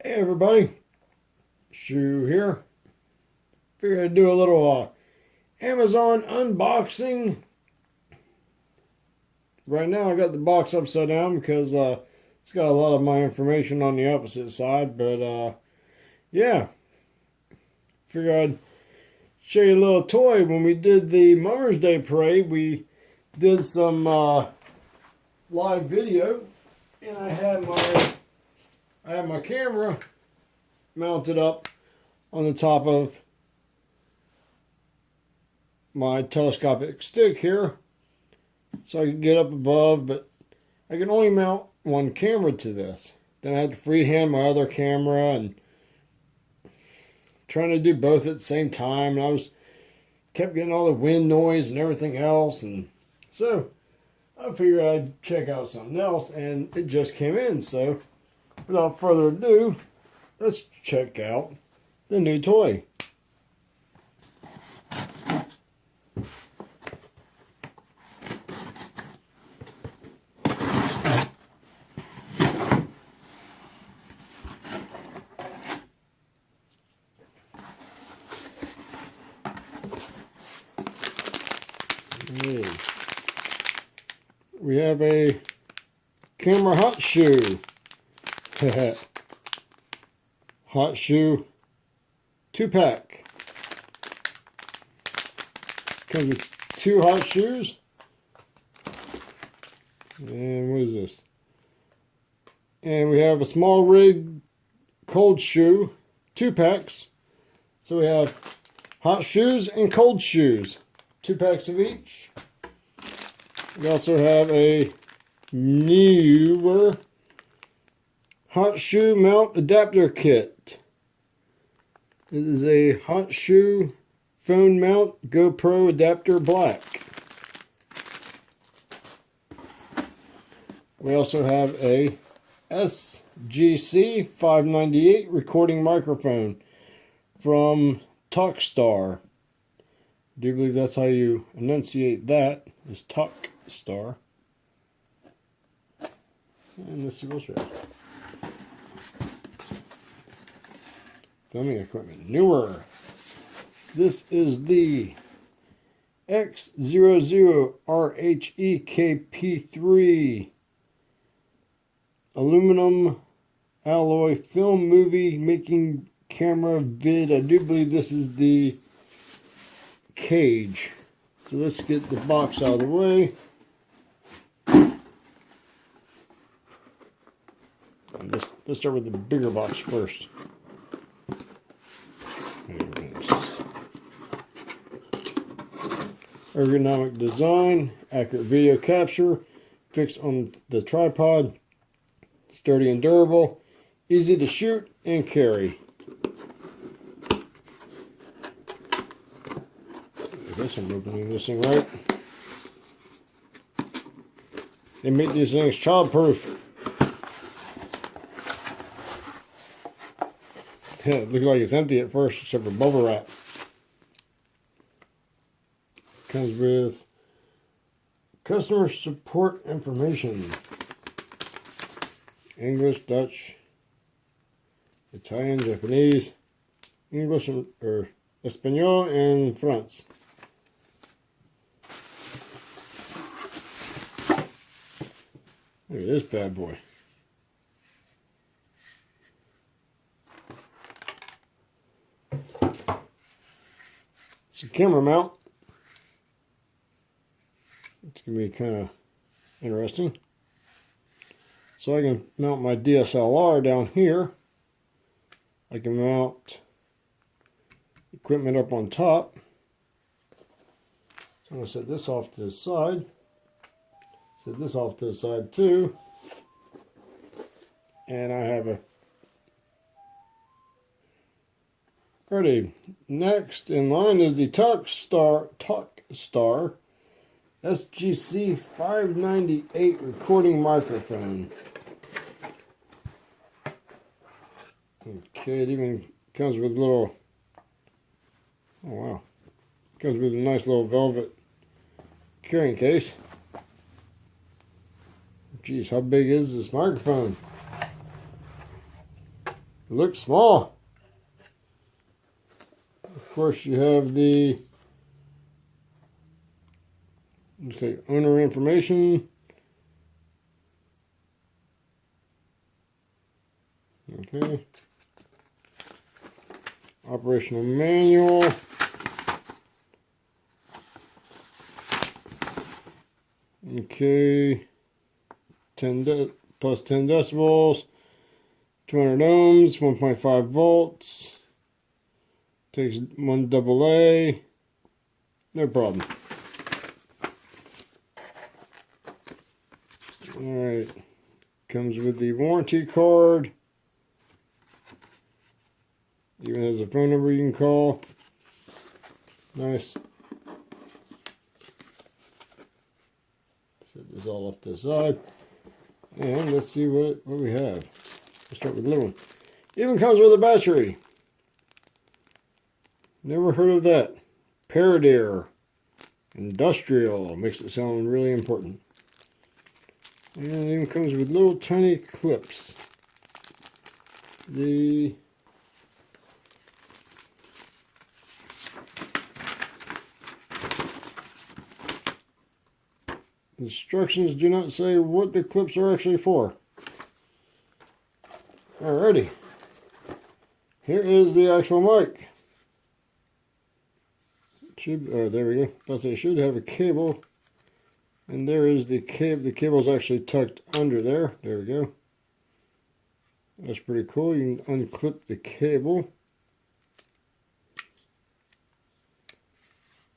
Hey everybody, Shu here. Figured I'd do a little Amazon unboxing. Right now I got the box upside down because it's got a lot of my information on the opposite side. But yeah, figured I'd show you a little toy. When we did the Mother's Day parade, we did some live video, and I had my camera mounted up on the top of my telescopic stick here, so I could get up above, but I can only mount one camera to this. Then I had to freehand my other camera and trying to do both at the same time, and I kept getting all the wind noise and everything else, and so I figured I'd check out something else, and it just came in. So without further ado, let's check out the new toy. We have a camera hot shoe. Hot shoe 2-pack. Comes with 2 hot shoes. And what is this? And we have a small rig cold shoe 2 packs. So we have hot shoes and cold shoes, 2 packs of each. We also have a Neewer hot shoe mount adapter kit. It is a hot shoe phone mount GoPro adapter black. We also have a SGC 598 recording microphone from TAKSTAR. I do believe that's how you enunciate that, is TAKSTAR. And let's see what's right. Filming equipment, Neewer. This is the X00RHEKP3 aluminum alloy film movie making camera vid. I do believe this is the cage. So let's get the box out of the way. Let's start with the bigger box first. Ergonomic design, accurate video capture, fixed on the tripod, sturdy and durable, easy to shoot and carry. I guess I'm opening this thing right. They make these things childproof. It looks like it's empty at first, except for bubble wrap. Comes with customer support information. English, Dutch, Italian, Japanese, English, or Espanol, and France. Look at this bad boy. It's a camera mount. It's going to be kind of interesting. So I can mount my DSLR down here. I can mount equipment up on top. So I'm going to set this off to the side. Set this off to the side too. And I have a Alrighty, next in line is the TAKSTAR SGC 598 recording microphone. Okay, it even comes with a little, oh wow, comes with a nice little velvet carrying case. Geez, how big is this microphone? It looks small. Of course, you have the owner information. Okay. Operational manual. Okay. 10 plus 10 decibels. 200 ohms. 1.5 volts. Takes 1 AA. No problem. Alright. Comes with the warranty card. Even has a phone number you can call. Nice. Set this all off to the side. And let's see what we have. Let's start with the little one. Even comes with a battery. Never heard of that. Paradier. Industrial. Makes it sound really important. And it even comes with little tiny clips. The instructions do not say what the clips are actually for. Alrighty. Here is the actual mic. There we go. But it should have a cable. And there is the cable. The cable is actually tucked under there. There we go. That's pretty cool. You can unclip the cable.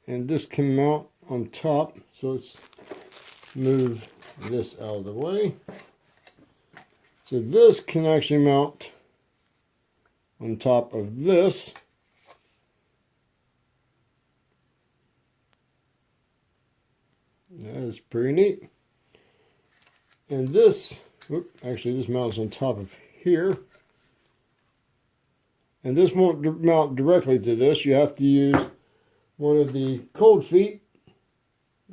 And this can mount on top. So let's move this out of the way. So this can actually mount on top of this. That is pretty neat. And this, actually this mounts on top of here. And this won't mount directly to this. You have to use one of the cold feet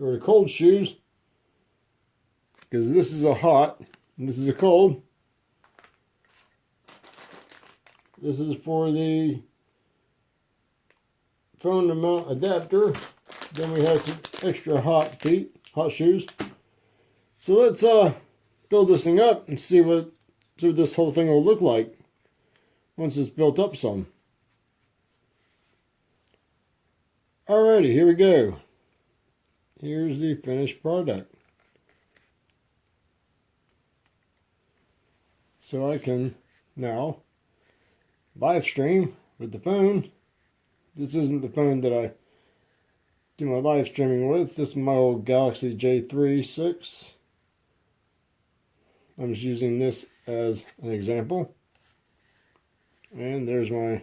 or the cold shoes, because this is a hot and this is a cold. This is for the phone to mount adapter. Then we have some extra hot feet, hot shoes. So let's build this thing up and see what this whole thing will look like once it's built up some. Alrighty, here we go. Here's the finished product. So I can now live stream with the phone. This isn't the phone that I do my live streaming with. This is my old Galaxy J3 6. I'm just using this as an example. And there's my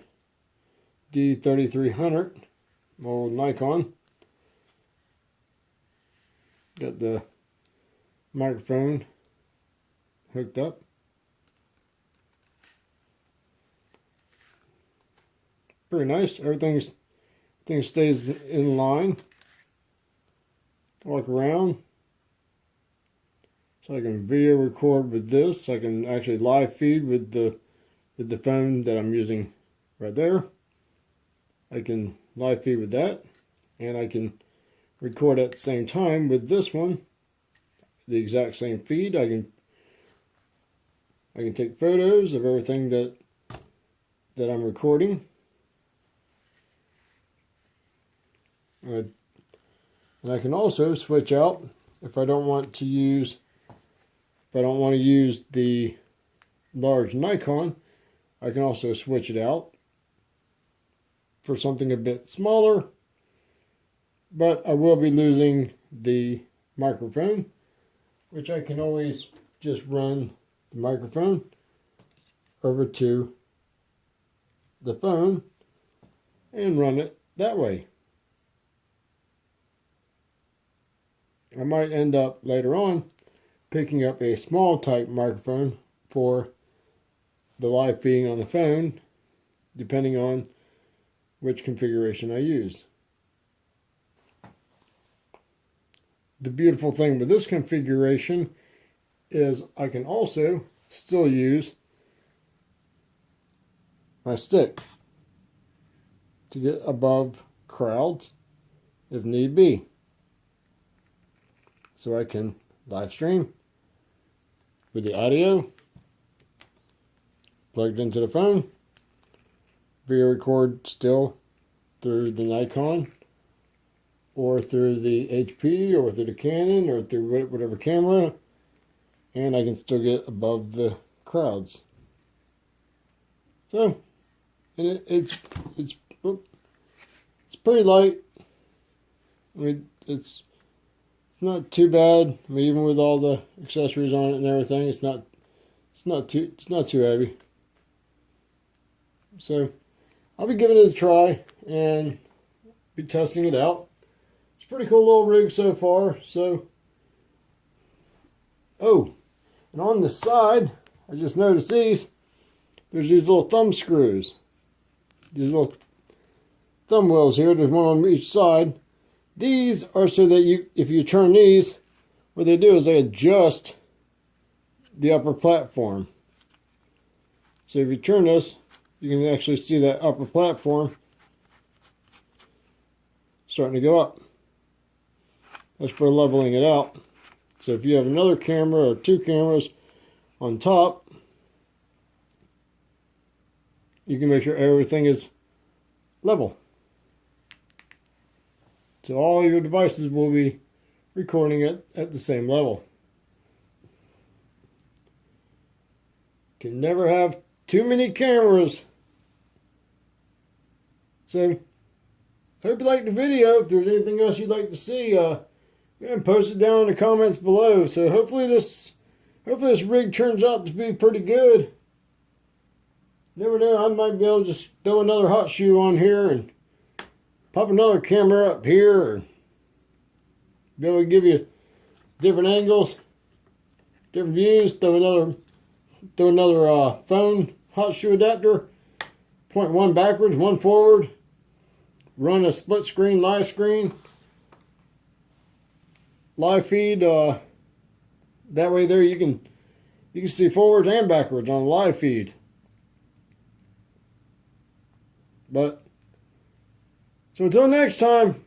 D3300, my old Nikon. Got the microphone hooked up. Pretty nice. Everything stays in line. Walk around. So I can video record with this. I can actually live feed with the phone that I'm using right there. I can live feed with that, and I can record at the same time with this one. The exact same feed. I can take photos of everything that I'm recording. And I can also switch out if I don't want to use the large Nikon. I can also switch it out for something a bit smaller, but I will be losing the microphone, which I can always just run the microphone over to the phone and run it that way. I might end up later on picking up a small type microphone for the live feeding on the phone, depending on which configuration I use. The beautiful thing with this configuration is I can also still use my stick to get above crowds if need be, so I can live stream with the audio plugged into the phone, video record still through the Nikon or through the HP or through the Canon or through whatever camera, and I can still get above the crowds. So, and it's pretty light. I mean, it's not too bad. I mean, even with all the accessories on it and everything, it's not too heavy. So, I'll be giving it a try and be testing it out. It's a pretty cool little rig so far. So, oh, and on the side, I just noticed these. There's these little thumb screws. These little thumb wheels here. There's one on each side. These are so that if you turn these, what they do is they adjust the upper platform. So if you turn this, you can actually see that upper platform starting to go up. That's for leveling it out. So if you have another camera or two cameras on top, you can make sure everything is level. So all your devices will be recording it at the same level. Can never have too many cameras. So, hope you liked the video. If there's anything else you'd like to see, go ahead and post it down in the comments below. So hopefully this rig turns out to be pretty good. Never know, I might be able to just throw another hot shoe on here and pop another camera up here, or be able to give you different angles, different views. Throw another phone hot shoe adapter. Point one backwards, one forward. Run a split screen, live feed. That way there you can see forwards and backwards on a live feed. But so until next time,